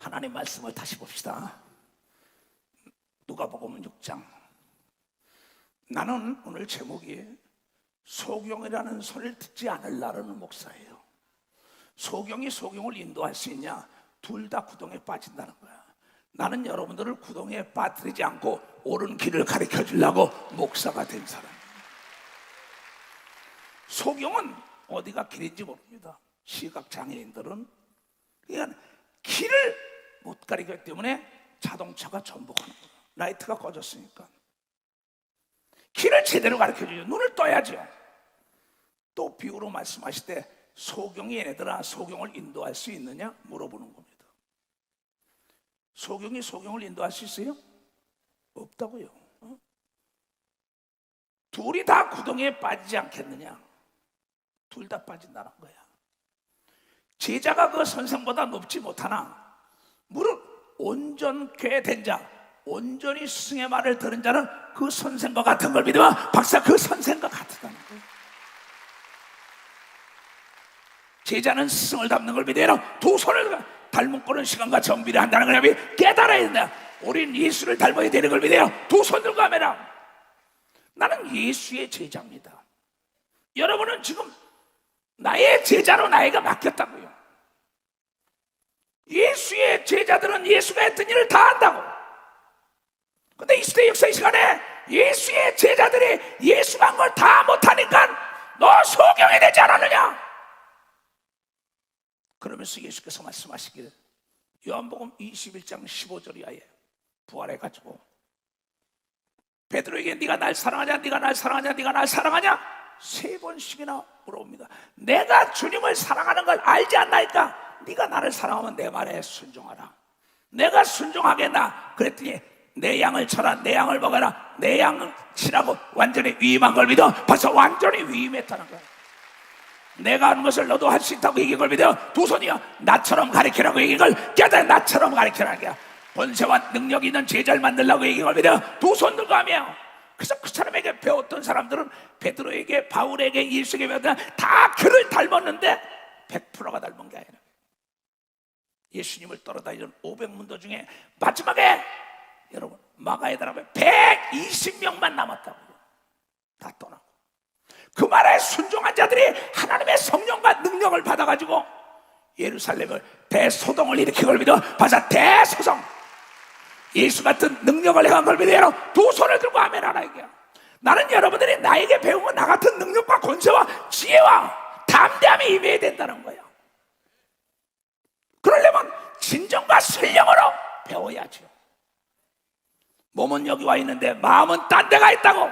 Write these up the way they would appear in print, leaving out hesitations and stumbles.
하나님 말씀을 다시 봅시다. 누가복음 6장. 나는 오늘 제목이 소경이라는 소리를 듣지 않으려는 목사예요. 소경이 소경을 인도할 수 있냐? 둘 다 구덩이에 빠진다는 거야. 나는 여러분들을 구덩이에 빠뜨리지 않고 옳은 길을 가르쳐 주려고 목사가 된 사람이에요. 소경은 어디가 길인지 모릅니다. 시각장애인들은 그러니까 길을 못 가리기 때문에 자동차가 전복하는 거예요. 라이트가 꺼졌으니까 길을 제대로 가르쳐줘요. 눈을 떠야죠. 또 비유로 말씀하실 때 소경이 얘네들아 소경을 인도할 수 있느냐 물어보는 겁니다. 소경이 소경을 인도할 수 있어요? 없다고요. 둘이 다 구덩이에 빠지지 않겠느냐? 둘 다 빠진다는 거야. 제자가 그 선생보다 높지 못하나 무릇 온전케 된 자, 온전히 스승의 말을 들은 자는 그 선생과 같은 걸 믿으면 박사 그 선생과 같다는 거예요. 제자는 스승을 닮는 걸 믿어야 두 손을 닮은 꼴은 시간과 정비를 한다는 걸 깨달아야 된다. 우린 예수를 닮아야 되는 걸 믿어야 두 손 들고 하면 나는 예수의 제자입니다. 여러분은 지금 나의 제자로 나에게 맡겼다고요. 예수의 제자들은 예수가 했던 일을 다 한다고. 근데 이 시대 역사의 시간에 예수의 제자들이 예수가 한 걸 다 못하니까 너 소경이 되지 않았느냐? 그러면서 예수께서 말씀하시기를 요한복음 21장 15절 이하에 부활해가지고 베드로에게 네가 날 사랑하냐? 네가 날 사랑하냐? 네가 날 사랑하냐? 3번씩이나 물어봅니다. 내가 주님을 사랑하는 걸 알지 않나이까? 네가 나를 사랑하면 내 말에 순종하라. 내가 순종하겠나? 그랬더니 내 양을 쳐라, 내 양을 먹어라, 내 양을 치라고 완전히 위임한 걸 믿어. 벌써 완전히 위임했다는 거야. 내가 하는 것을 너도 할 수 있다고 얘기한 걸 믿어. 두 손이야. 나처럼 가르치라고 얘기한 걸 깨달아. 나처럼 가르치라는 거야. 본세와 능력 있는 제자를 만들라고 얘기한 걸 믿어. 두 손 들고 하며. 그래서 그 사람에게 배웠던 사람들은 베드로에게, 바울에게, 예수에게 배웠던 다 그를 닮았는데 100%가 닮은 게 아니라 예수님을 따라다니는 500문도 중에 마지막에 여러분 마가에 들어가면 120명만 남았다고요. 다 떠나고 그 말에 순종한 자들이 하나님의 성령과 능력을 받아가지고 예루살렘을 대소동을 일으킨 걸 믿어. 바사 대소동 예수 같은 능력을 행한 걸 믿어요. 두 손을 들고 아멘 하라 이게. 나는 여러분들이 나에게 배우면 나 같은 능력과 권세와 지혜와 담대함이 임해야 된다는 거예요. 그러려면 진정과 신령으로 배워야죠. 몸은 여기 와 있는데 마음은 딴 데가 있다고.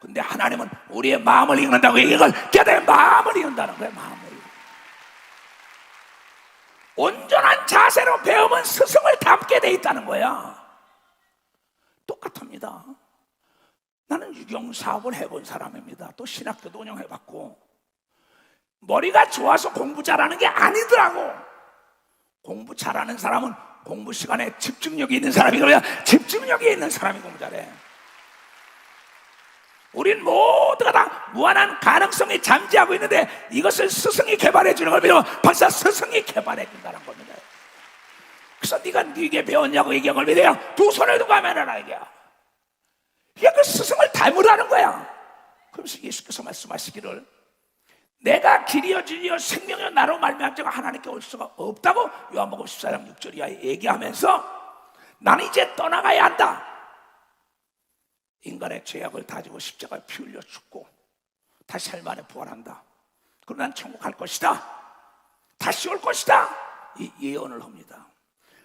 근데 하나님은 우리의 마음을 읽는다고 이걸 깨달아 마음을 읽는다는 거예요. 마음을. 온전한 자세로 배우면 스승을 닮게 돼 있다는 거야. 똑같습니다. 나는 유경사업을 해본 사람입니다. 또 신학교도 운영해봤고 머리가 좋아서 공부 잘하는 게 아니더라고. 공부 잘하는 사람은 공부 시간에 집중력이 있는 사람이거든요. 집중력이 있는 사람이 공부 잘해. 우린 모두가 다 무한한 가능성이 잠재하고 있는데 이것을 스승이 개발해 주는 걸 믿으면 박사 스승이 개발해 준다는 겁니다. 그래서 네가 네게 배웠냐고 얘기한 걸 믿어요. 두 손을 두고 하면 하라 이게야. 이게 그 스승을 닮으라는 거야. 그러면서 예수께서 말씀하시기를 내가 길이여 진리여 생명이여 나로 말미암아 하나님께 올 수가 없다고 요한복음 14장 6절 이하에 얘기하면서 나는 이제 떠나가야 한다. 인간의 죄악을 다지고 십자가에 피 흘려 죽고 다시 할 만에 부활한다. 그럼 난 천국 갈 것이다. 다시 올 것이다. 이 예언을 합니다.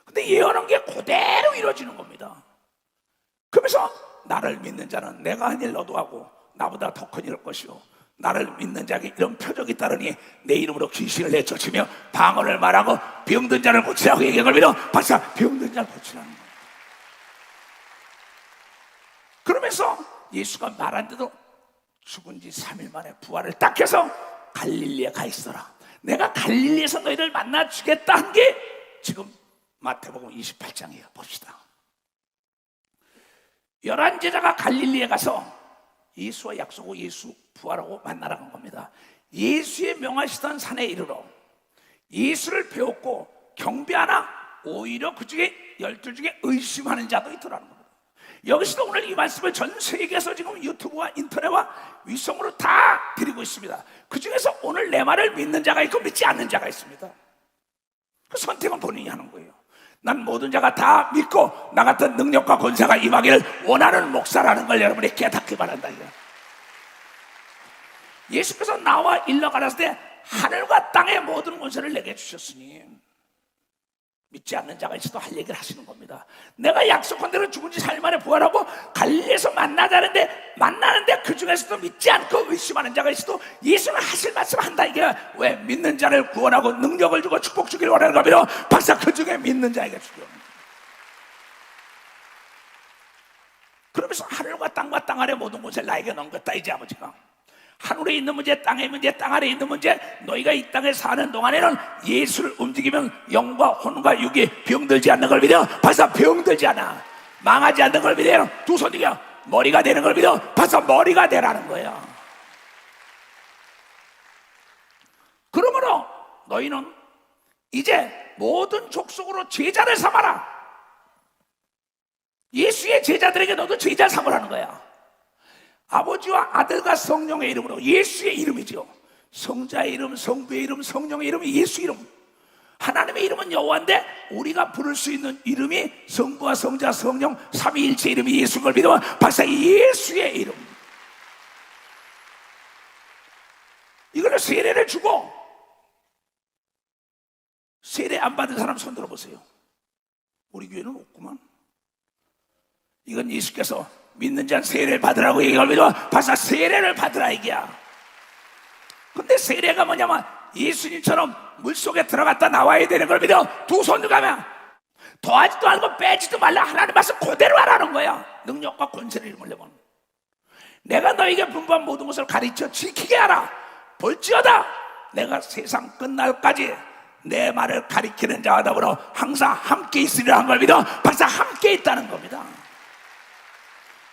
근데 예언한 게 그대로 이루어지는 겁니다. 그러면서 나를 믿는 자는 내가 한 일 너도 하고 나보다 더 큰 일을 할 것이요 나를 믿는 자에게 이런 표적이 따르니 내 이름으로 귀신을 내쫓으며 방언을 말하고 병든 자를 고치라고 얘기한 걸 믿어. 박사 병든 자를 고치라는 거예요. 그러면서 예수가 말한 대로 죽은 지 3일 만에 부활을 딱 해서 갈릴리에 가 있어라. 내가 갈릴리에서 너희를 만나 주겠다 한 게 지금 마태복음 28장이에요. 봅시다. 11제자가 갈릴리에 가서 예수와 약속하고 예수 부활하고 만나러 간 겁니다. 예수의 명하시던 산에 이르러 예수를 배웠고 경배하나 오히려 그 중에 12 중에 의심하는 자도 있더라는 겁니다. 여기서도 오늘 이 말씀을 전 세계에서 지금 유튜브와 인터넷과 위성으로 다 드리고 있습니다. 그 중에서 오늘 내 말을 믿는 자가 있고 믿지 않는 자가 있습니다. 그 선택은 본인이 하는 거예요. 난 모든 자가 다 믿고 나 같은 능력과 권세가 임하기를 원하는 목사라는 걸 여러분이 깨닫기 바란다. 예수께서 나와 일러 가라사대 하늘과 땅의 모든 권세를 내게 주셨으니 믿지 않는 자가 있어도 할 얘기를 하시는 겁니다. 내가 약속한 대로 죽은 지 4일 만에 부활하고 갈릴리에서 만나자는데 그 중에서도 믿지 않고 의심하는 자가 있어도 예수는 하실 말씀 한다. 이게 왜? 믿는 자를 구원하고 능력을 주고 축복 주기를 원하는 겁니다. 박사, 그 중에 믿는 자에게 주죠. 그러면서 하늘과 땅과 땅 아래 모든 것을 나에게 넘겼다. 이제 아버지가 하늘에 있는 문제, 땅에 문제, 땅 아래 있는 문제, 너희가 이 땅에 사는 동안에는 예수를 움직이면 영과 혼과 육이 병들지 않는 걸 믿어. 벌써 병들지 않아. 망하지 않는 걸 믿어. 두 손 이겨 머리가 되는 걸 믿어. 벌써 머리가 되라는 거예요. 그러므로 너희는 이제 모든 족속으로 제자를 삼아라. 예수의 제자들에게 너도 제자 삼으라는 거야. 아버지와 아들과 성령의 이름으로, 예수의 이름이죠. 성자의 이름, 성부의 이름, 성령의 이름이 예수 이름. 하나님의 이름은 여호와인데 우리가 부를 수 있는 이름이 성부와 성자, 성령, 삼위일체 이름이 예수인 걸 믿으면 박사 예수의 이름. 이걸로 세례를 주고, 세례 안 받은 사람 손 들어보세요. 우리 교회는 없구만. 이건 예수께서 믿는 자는 세례를 받으라고 얘기하면 박사 세례를 받으라 얘기야. 근데 세례가 뭐냐면 예수님처럼 물속에 들어갔다 나와야 되는 걸 믿어. 두 손을 가면 더하지도 않고 빼지도 말라. 하나님 말씀 그대로 하라는 거야. 능력과 권세를 이루려면 내가 너에게 분부한 모든 것을 가르쳐 지키게 하라. 볼지어다 내가 세상 끝날까지 내 말을 가리키는 자와 더불어 항상 함께 있으리라 한 걸 믿어. 박사 함께 있다는 겁니다.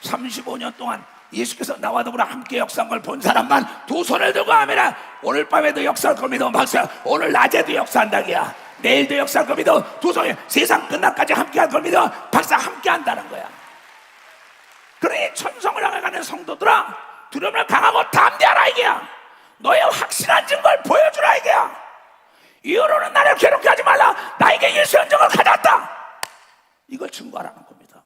35년 동안 예수께서 나와 더불어 함께 역사한 걸 본 사람만 두 손을 들고 하면 오늘 밤에도 역사할 겁니다. 박사 오늘 낮에도 역사한다기야. 내일도 역사할 겁니다. 두 손이 세상 끝날까지 함께 할 겁니다. 박사 함께 한다는 거야. 그러니 천성을 향해 가는 성도들아, 두려움을 강하고 담대하라 이게야. 너의 확실한 증거를 보여주라 이게야. 이후로는 나를 괴롭게 하지 말라. 나에게 예수의 흔적을 가져왔다. 이걸 증거하라는 겁니다.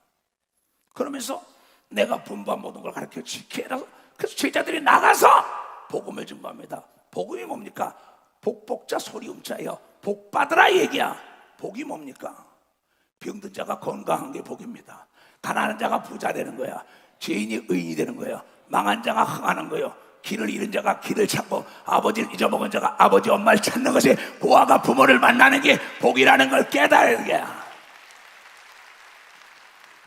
그러면서 내가 분부한 모든 걸 가르쳐 지키라. 그래서 제자들이 나가서 복음을 증거합니다. 복음이 뭡니까? 복복자 소리음자예요. 복 받으라 얘기야. 복이 뭡니까? 병든 자가 건강한 게 복입니다. 가난한 자가 부자 되는 거야. 죄인이 의인이 되는 거야. 망한 자가 흥하는 거예요. 길을 잃은 자가 길을 찾고 아버지를 잊어먹은 자가 아버지 엄마를 찾는 것이, 고아가 부모를 만나는 게 복이라는 걸 깨달는 거야.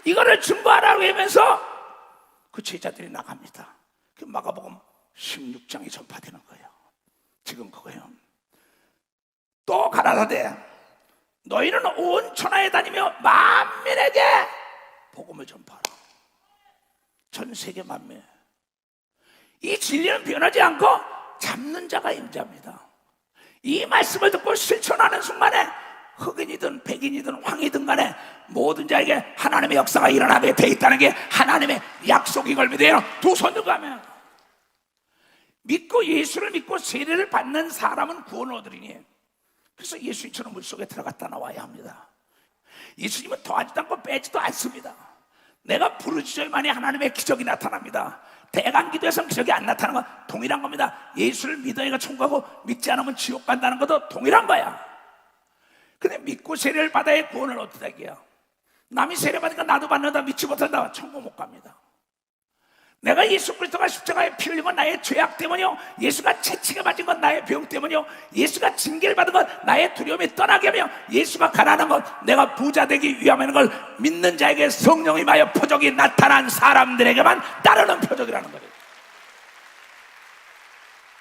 이거를 증거하라고 하면서 그 제자들이 나갑니다. 그 마가복음 16장이 전파되는 거예요. 지금 그거예요. 또 가라사대 너희는 온 천하에 다니며 만민에게 복음을 전파하라. 전 세계 만민. 이 진리는 변하지 않고 잡는 자가 임자입니다. 이 말씀을 듣고 실천하는 순간에 흑인이든 백인이든 황이든 간에 모든 자에게 하나님의 역사가 일어나게 돼 있다는 게 하나님의 약속인 걸 믿어요. 두 손을 가면 믿고 예수를 믿고 세례를 받는 사람은 구원을 얻으리니. 그래서 예수님처럼 물속에 들어갔다 나와야 합니다. 예수님은 더하지도 않고 빼지도 않습니다. 내가 부르짖어야만이 하나님의 기적이 나타납니다. 대강기도에서는 기적이 안 나타나는 건 동일한 겁니다. 예수를 믿어야가 천국가고 믿지 않으면 지옥 간다는 것도 동일한 거야. 근데 믿고 세례를 받아야 구원을 얻는다기야. 남이 세례 받으니까 나도 받는다, 믿지 못한다, 천국 못 갑니다. 내가 예수 그리스도가 십자가에 피 흘린 건 나의 죄악 때문이요, 예수가 채찍에 맞은 건 나의 병 때문이요, 예수가 징계를 받은 건 나의 두려움이 떠나게 하며, 예수가 가난한 건 내가 부자 되기 위함이라는 걸 믿는 자에게 성령이 임하여 표적이 나타난 사람들에게만 따르는 표적이라는 거예요.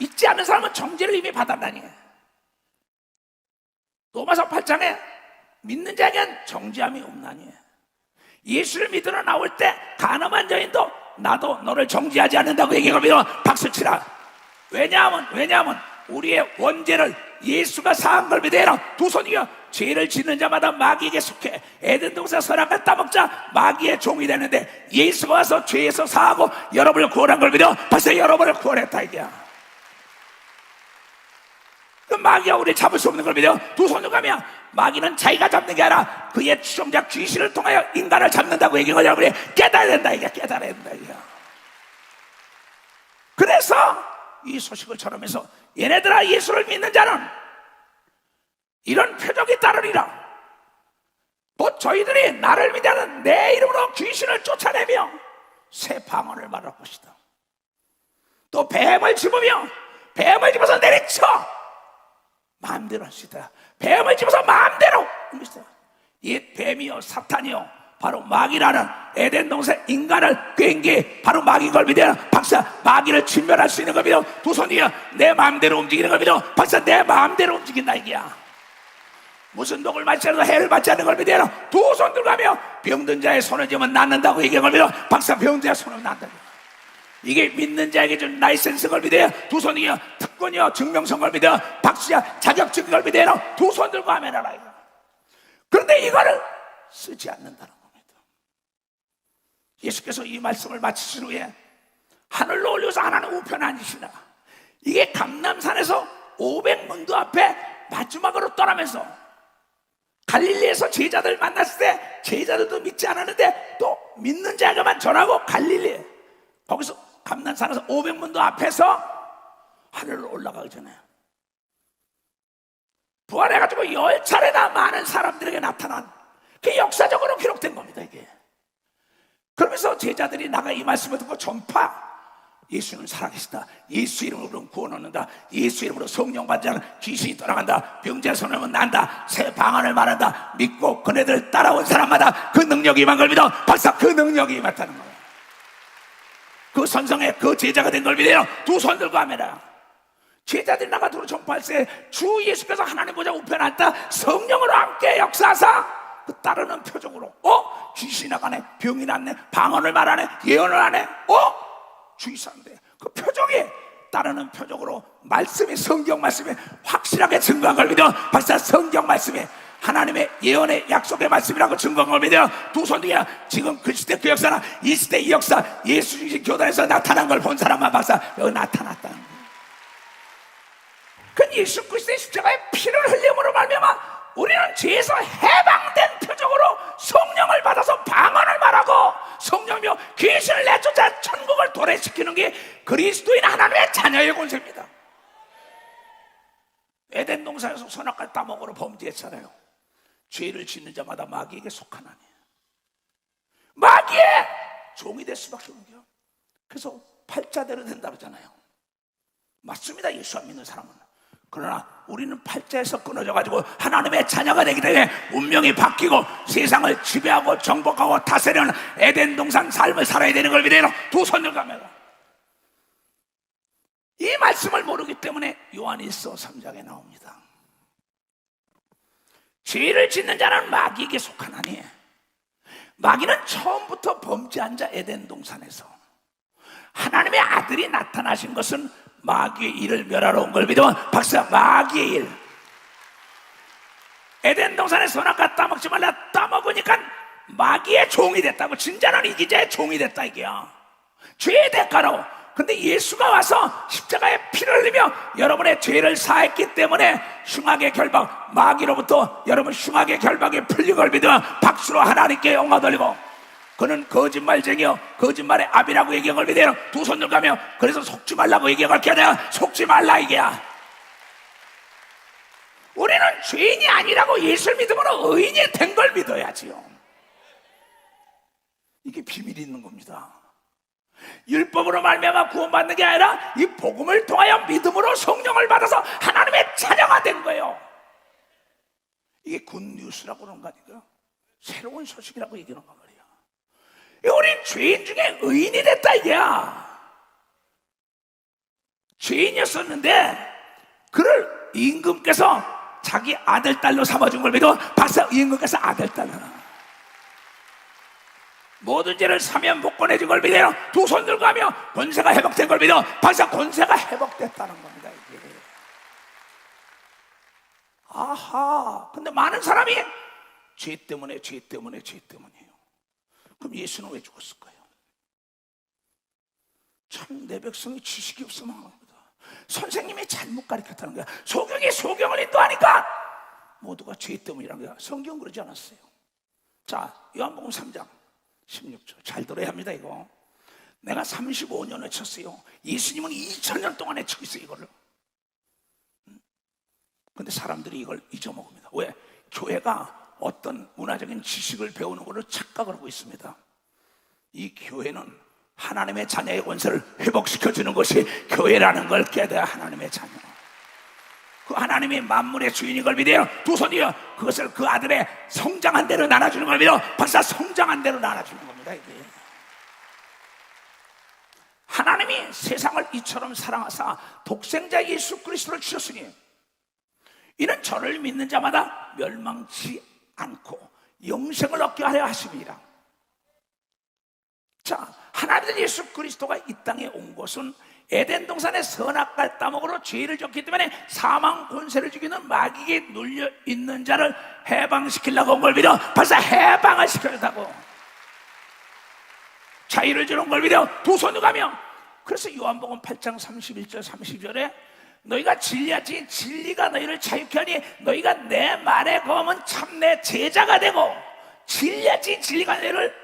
잊지 않는 사람은 정죄를 이미 받았다니. 로마서 8장에 믿는 자에겐 정죄함이 없나니. 예수를 믿으러 나올 때 가늠한 여인도 나도 너를 정죄하지 않는다고 얘기하면 박수치라. 왜냐하면 우리의 원죄를 예수가 사한 걸 믿어라. 두 손이요 죄를 짓는 자마다 마귀에게 속해 에덴 동산 선악과 따먹자 마귀의 종이 되는데, 예수가 와서 죄에서 사하고 여러분을 구원한 걸 믿어 벌써 여러분을 구원했다 이게야. 그 마귀가 우리 잡을 수 없는 걸 믿어 두 손을 가며, 마귀는 자기가 잡는 게 아니라 그의 추종자 귀신을 통하여 인간을 잡는다고 얘기한 걸 여러분이 깨달아야 된다 이게. 깨달아야 된다 이게. 그래서 이 소식을 전하면서 얘네들아, 예수를 믿는 자는 이런 표적이 따르리라. 또 저희들이 나를 믿는 내 이름으로 귀신을 쫓아내며 새 방언을 말할 것이다. 또 뱀을 집으며 뱀을 집어서 내리쳐 마음대로 할 수 있다. 뱀을 집어서 마음대로. 이 뱀이요 사탄이요 바로 마귀라는 에덴 동산 인간을 꾀인 게 바로 마귀인 걸 믿어요. 박사, 마귀를 진멸할 수 있는 걸 믿어 두 손이요 내 마음대로 움직이는 걸 믿어 박사, 내 마음대로 움직인다 이게야. 무슨 독을 맞지 않아도 해를 맞지 않는 걸 믿어요. 두 손 들고 가며 병든 자의 손을 쥐면 낫는다고 얘기한 걸 믿어 박사, 병든 자의 손을 낫는다. 이게 믿는 자에게 준 라이센스 걸 믿어요. 두 손이요 특권이요 증명성 걸 믿어요. 박수야 자격증 걸 믿어요. 두 손 들고 하면 알아요. 그런데 이거를 쓰지 않는다는 겁니다. 예수께서 이 말씀을 마치신 후에 하늘로 올려서 하나는 우편에 앉으시나, 이게 감람산에서 500문도 앞에 마지막으로 떠나면서 갈릴리에서 제자들 만났을 때 제자들도 믿지 않았는데 또 믿는 자에게만 전하고 갈릴리 거기서 감람산에서 500문도 앞에서 하늘로 올라가기 전에 부활해가지고 10차례나 많은 사람들에게 나타난 그 역사적으로 기록된 겁니다 이게. 그러면서 제자들이 나가 이 말씀을 듣고 전파, 예수는 살아계시다, 예수 이름으로 구원 얻는다, 예수 이름으로 성령 받지 않은 귀신이 떠나간다, 병자 손을 난다, 새 방언을 말한다, 믿고 그네들 따라온 사람마다 그 능력이 임한 걸 믿어 박사, 그 능력이 임했다는 거예요. 그 선성에 그 제자가 된 걸 믿어요. 두 손 들고 하면은 제자들이 나가도록 전파할 때 주 예수께서 하나님 보좌 우편에 앉다 성령으로 함께 역사하사 그 따르는 표적으로 귀신이 나가네, 병이 낫네, 방언을 말하네, 예언을 하네, 주의 사람들 그 표적이 따르는 표적으로 말씀이, 성경 말씀이 확실하게 증거한 걸 믿어 박사, 성경 말씀이 하나님의 예언의 약속의 말씀이라고 증거한 걸 믿어요. 두 손 뒤에 지금 그 시대 그 역사나 이 시대 이 역사 예수 중심 교단에서 나타난 걸 본 사람만 박사, 여기 나타났다는 거예요. 그 예수 그리스도의 십자가의 피를 흘림으로 말미암아 우리는 죄에서 해방된 표적으로 성령을 받아서 방언을 말하고 성령이며 귀신을 내쫓아 천국을 도래시키는 게 그리스도인 하나님의 자녀의 권세입니다. 에덴 동산에서 선악과를 따먹으러 범죄했잖아요. 죄를 짓는 자마다 마귀에게 속하나니 마귀의 종이 될 수밖에 없는 거예요. 그래서 팔자대로 된다고 하잖아요. 맞습니다. 예수 안 믿는 사람은. 그러나 우리는 팔자에서 끊어져가지고 하나님의 자녀가 되기 때문에 운명이 바뀌고 세상을 지배하고 정복하고 다스리는 에덴 동산 삶을 살아야 되는 걸 믿어요. 두 손을 가면 이 말씀을 모르기 때문에 요한일서 3장에 나옵니다. 죄를 짓는 자는 마귀에게 속하나니, 마귀는 처음부터 범죄한 자 에덴 동산에서 하나님의 아들이 나타나신 것은 마귀의 일을 멸하러 온 걸 믿으면 박사, 마귀의 일. 에덴 동산에 선악과 따먹지 말라, 따먹으니까 마귀의 종이 됐다고, 진짜는 이기자의 종이 됐다 이게요. 죄의 대가로. 근데 예수가 와서 십자가에 피를 흘리며 여러분의 죄를 사했기 때문에 흉악의 결박, 마귀로부터 여러분 흉악의 결박이 풀린 걸 믿으면 박수로 하나님께 영광 돌리고, 그는 거짓말쟁이요 거짓말의 압이라고 얘기한 걸 믿어요. 두 손을 가며 그래서 속지 말라고 얘기한 걸 깨달아. 속지 말라 이게야. 우리는 죄인이 아니라고 예수를 믿음으로 의인이 된 걸 믿어야지요. 이게 비밀이 있는 겁니다. 율법으로 말미암아 구원받는 게 아니라 이 복음을 통하여 믿음으로 성령을 받아서 하나님의 자녀가 된 거예요. 이게 굿뉴스라고 그런 거 아닌가? 새로운 소식이라고 얘기하는 거 말이야. 우린 죄인 중에 의인이 됐다 이게야. 죄인이었었는데 그를 임금께서 자기 아들 딸로 삼아준 걸 믿어 박사, 임금께서 아들 딸로 모든 죄를 사면 복권해준 걸 믿어요. 두 손 들고 하며 권세가 회복된 걸 믿어 박사, 권세가 회복됐다는 겁니다 이게. 아하. 근데 많은 사람이 죄 때문에 죄 때문이에요. 그럼 예수는 왜 죽었을까요? 참 내 백성이 지식이 없어 망합니다. 선생님이 잘못 가르쳤다는 거야. 소경이 소경을 인도하니까 모두가 죄 때문이라는 거야. 성경 그러지 않았어요. 자, 요한복음 3장 16절 잘 들어야 합니다. 이거 내가 35년을 쳤어요. 예수님은 2000년 동안에 치고 있어요. 이거를. 근데 사람들이 이걸 잊어먹습니다. 왜? 교회가 어떤 문화적인 지식을 배우는 걸로 착각을 하고 있습니다. 이 교회는 하나님의 자녀의 권세를 회복시켜주는 것이 교회라는 걸 깨달아야 하나님의 자녀. 그 하나님이 만물의 주인인 걸 믿어요. 두 손이요. 그것을 그 아들의 성장한 대로 나눠주는 걸 믿어. 박사 성장한 대로 나눠주는 겁니다. 이게. 하나님이 세상을 이처럼 사랑하사 독생자 예수 그리스도를 주셨으니 이는 저를 믿는 자마다 멸망치 않고 영생을 얻게 하려 하심이라. 자, 하나님 예수 그리스도가 이 땅에 온 것은 에덴 동산의 선악과를 따먹으로 죄를 졌기 때문에 사망 권세를 죽이는 마귀에 눌려 있는 자를 해방시키려고 온 걸 믿어. 벌써 해방을 시켜준다고. 자유를 주는 걸 믿어. 두 손을 가며. 그래서 요한복음 8장 31절 30절에 너희가 진리하지 진리가 너희를 자유케 하니 너희가 내 말에 거하면 참 내 제자가 되고 진리하지 진리가 너희를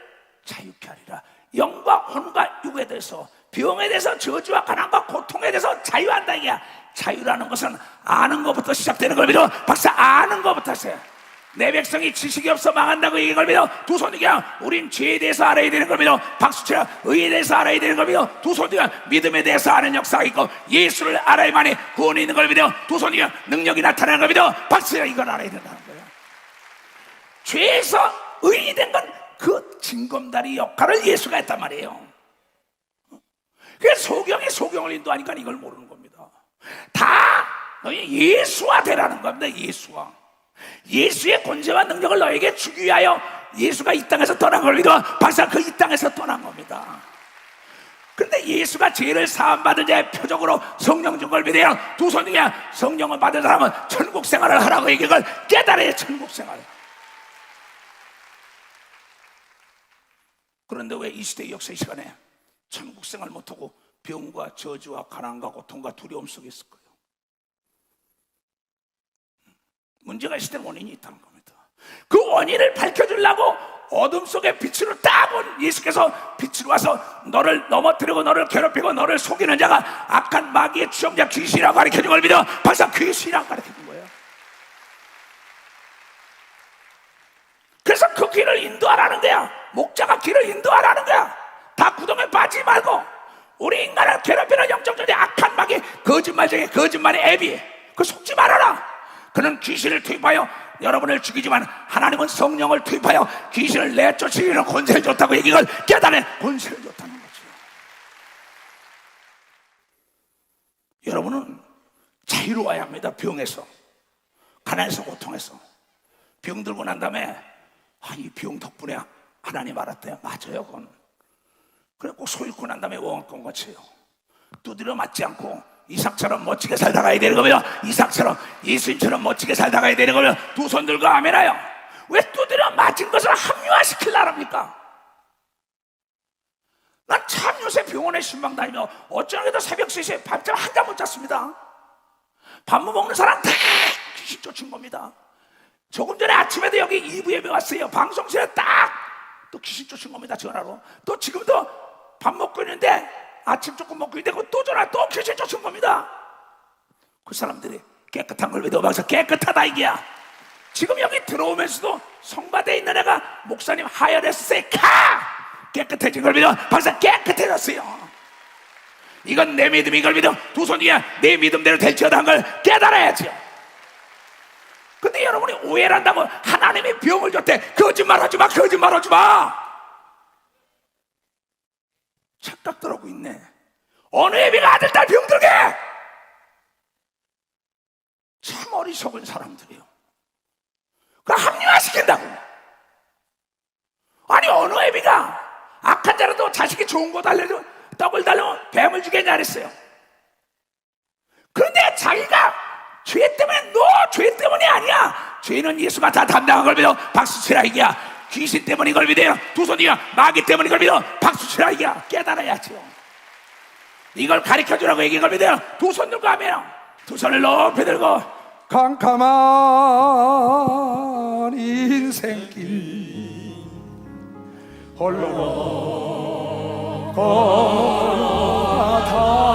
자유케 하리라. 영과 혼과 육에 대해서 병에 대해서 저주와 가난과 고통에 대해서 자유한다 이게. 자유라는 것은 아는 것부터 시작되는 걸 믿어. 박사 아는 것부터 하세요. 내 백성이 지식이 없어 망한다고 얘기한 걸 믿어. 두 손이야. 우린 죄에 대해서 알아야 되는 걸 믿어. 박수치라. 의에 대해서 알아야 되는 걸 믿어. 두 손이야. 믿음에 대해서 아는 역사가 있고 예수를 알아야만이 구원이 있는 걸 믿어. 두 손이야. 능력이 나타나는 걸 믿어. 박수치라. 이걸 알아야 된다는 거야. 죄에서 의인이 된 건 그 징검다리 역할을 예수가 했단 말이에요. 그래서 소경이 소경을 인도하니까 이걸 모르는 겁니다. 다 너희 예수화 되라는 겁니다. 예수화. 예수의 권세와 능력을 너에게 주기 위하여 예수가 이 땅에서 떠난 걸 믿어. 박사 그 이 땅에서 떠난 겁니다. 그런데 예수가 죄를 사함받은 자의 표적으로 성령 준 걸 믿어요. 두 손이야. 성령을 받은 사람은 천국 생활을 하라고 얘기한 걸 깨달아야 천국 생활. 그런데 왜 이 시대 역사 이 시간에 천국 생활 못하고 병과 저주와 가난과 고통과 두려움 속에 있을 거예요. 문제가 이 시대 원인이 있다는 겁니다. 그 원인을 밝혀주려고 어둠 속에 빛으로 딱 온 예수께서 빛으로 와서 너를 넘어뜨리고 너를 괴롭히고 너를 속이는 자가 악한 마귀의 추종자 귀신이라고 가르쳐준 걸 믿어. 벌써 귀신이라고 가르쳐준 거예요. 그래서 그 길을 인도하라는 거야. 목자가 길을 인도하라는 거야. 다 구덩이에 빠지지 말고 우리 인간을 괴롭히는 영적 존재 악한 마귀 거짓말 중에 거짓말의 애비 그 속지 말아라. 그는 귀신을 투입하여 여러분을 죽이지만 하나님은 성령을 투입하여 귀신을 내쫓으려는 권세를 줬다고 얘기를 깨달은 권세를 줬다는 거죠. 여러분은 자유로워야 합니다. 병에서 가난에서 고통에서. 병 들고 난 다음에 이 병 덕분에 하나님 알았대요. 맞아요. 그건 그래 꼭 소 잃고 난 다음에 원건 거치요. 두드려 맞지 않고 이삭처럼 멋지게 살다가야 되는 거며 이삭처럼 예수님처럼 멋지게 살다가야 되는 거며 두 손 들고 아멘하여. 왜 두드려 맞은 것을 합리화시키려고 합니까? 난 참 요새 병원에 신방 다니며 어쩌게도 새벽 3시에 밤잠 한 잠 못 잤습니다. 밥 못 먹는 사람 다 귀신 쫓은 겁니다. 조금 전에 아침에도 여기 2부 예배 왔어요. 방송실에 딱 또 귀신 쫓은 겁니다. 전화로. 또 지금도 밥 먹고 있는데 아침 조금 먹고 있는데 또 전화 또 귀신 쫓은 겁니다. 그 사람들이 깨끗한 걸 믿어 봐서 깨끗하다 이게야. 지금 여기 들어오면서도 성바대에 있는 애가 목사님 하혈했어요. 깨끗해진 걸 믿어. 벌써 깨끗해졌어요. 이건 내 믿음인 걸 믿어. 두 손 위에 내 믿음대로 될지어다 한 걸 깨달아야죠. 근데 여러분이 오해를 한다고 하나님이 병을 줬대. 거짓말하지 마. 거짓말하지 마. 착각들 하고 있네. 어느 애비가 아들 딸 병들게. 참 어리석은 사람들이요. 그걸 합리화시킨다고. 아니 어느 애비가 악한 자라도 자식이 좋은 거 달래도 떡을 달라면 뱀을 주겠냐 그랬어요. 그런데 자기가 죄 때문에 너 죄 때문이 아니야. 죄는 예수가 다 담당한 걸 믿어 박수 치라 이게야. 귀신 때문인 걸 믿어요. 두 손이야. 마귀 때문인 걸 믿어 박수 치라 이게야. 깨달아야죠. 이걸 가르쳐주라고 얘기한 걸 믿어요. 두 손 들고 하면 두 손을 높이 들고 캄캄한 인생길 홀로 걸어가다